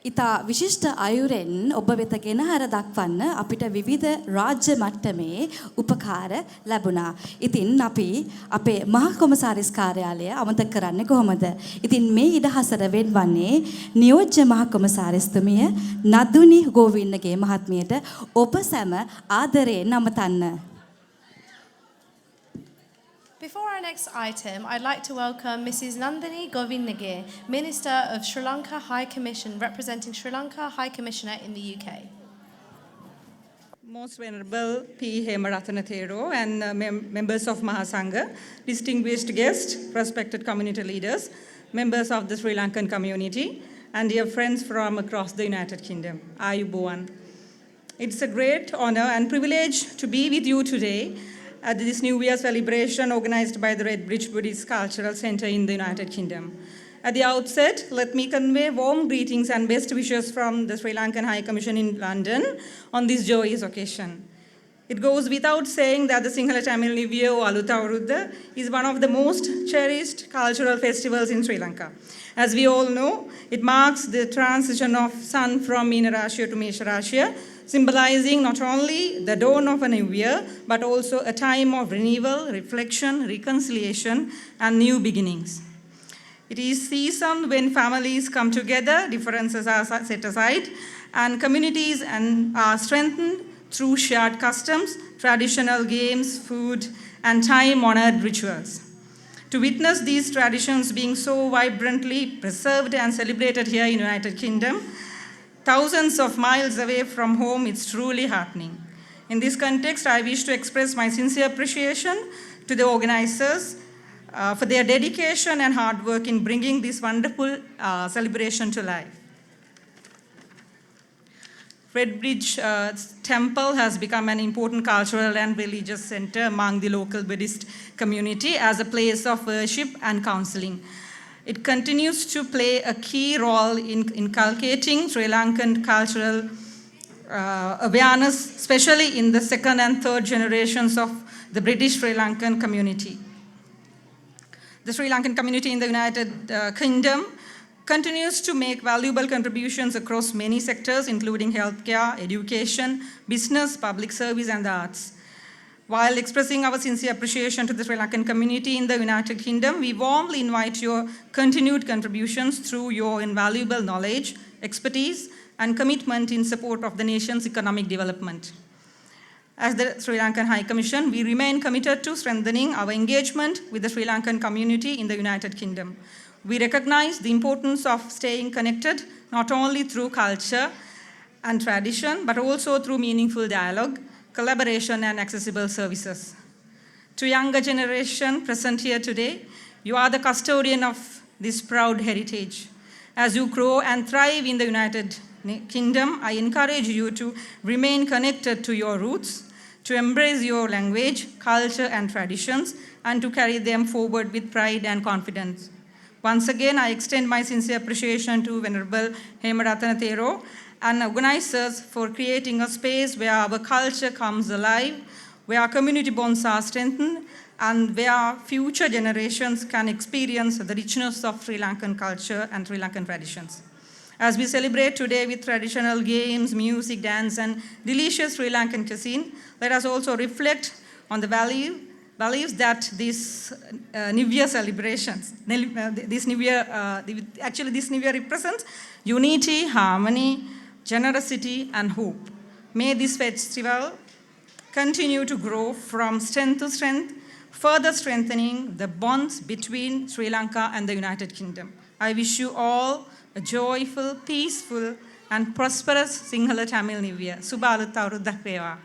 ඉතා විශිෂ්ට අයුරෙන් ඔබ වෙත ගෙනහැර දක්වන්න අපිට විවිධ රාජ්‍ය මට්ටමේ උපකාර ලැබුණා. ඉතින් අපි අපේ මහා කොමසාරිස් කාර්යාලය අමතක කරන්නේ කොහොමද? ඉතින් මේ ඉඩහසර වෙන්වන්නේ නියෝජ්‍ය මහා කොමසාරිස්තුමිය නදුනි ගෝවින්දගේ මහත්මියට ඔබ සැම ආදරයෙන් අමතන්න. Before our next item, I'd like to welcome Mrs. Nandini Govinagir, Minister of Sri Lanka High Commission, representing Sri Lanka High Commissioner in the UK. Most Venerable P. Hemarathana Thero and members of Mahasangha, distinguished guests, respected community leaders, members of the Sri Lankan community, and dear friends from across the United Kingdom, Ayubowan. It's a great honor and privilege to be with you today at this New Year celebration organized by the Red Bridge Buddhist Cultural Center in the United Kingdom. At the outset, let me convey warm greetings and best wishes from the Sri Lankan High Commission in London on this joyous occasion. It goes without saying that the Sinhala Tamil New Year or Alutha Avurudda is one of the most cherished cultural festivals in Sri Lanka. As we all know, it marks the transition of sun from Meena Rashiya to Mesha Rashiya, symbolizing not only the dawn of a new year, but also a time of renewal, reflection, reconciliation, and new beginnings. It is season when families come together, differences are set aside, and communities are strengthened through shared customs, traditional games, food, and time-honored rituals. To witness these traditions being so vibrantly preserved and celebrated here in the United Kingdom, thousands of miles away from home, it's truly heartening. In this context, I wish to express my sincere appreciation to the organizers for their dedication and hard work in bringing this wonderful celebration to life. Red Bridge Temple has become an important cultural and religious center among the local Buddhist community as a place of worship and counseling. It continues to play a key role in inculcating Sri Lankan cultural awareness, especially in the second and third generations of the British Sri Lankan community. The Sri Lankan community in the United Kingdom continues to make valuable contributions across many sectors, including healthcare, education, business, public service, and the arts. While expressing our sincere appreciation to the Sri Lankan community in the United Kingdom, we warmly invite your continued contributions through your invaluable knowledge, expertise, and commitment in support of the nation's economic development. As the Sri Lankan High Commission, we remain committed to strengthening our engagement with the Sri Lankan community in the United Kingdom. We recognize the importance of staying connected not only through culture and tradition, but also through meaningful dialogue, collaboration, and accessible services. To younger generation present here today, you are the custodian of this proud heritage. As you grow and thrive in the United Kingdom, I encourage you to remain connected to your roots, to embrace your language, culture, and traditions, and to carry them forward with pride and confidence. Once again, I extend my sincere appreciation to Venerable Hemarathana Thero and organizers for creating a space where our culture comes alive, where our community bonds are strengthened, and where future generations can experience the richness of Sri Lankan culture and Sri Lankan traditions. As we celebrate today with traditional games, music, dance, and delicious Sri Lankan cuisine, let us also reflect on the values that this New Year celebrations, this New Year represents unity, harmony, generosity, and hope. May this festival continue to grow from strength to strength, further strengthening the bonds between Sri Lanka and the United Kingdom. I wish you all a joyful, peaceful, and prosperous Sinhala Tamil New Year. Subha Alutha Avuruddak Weva.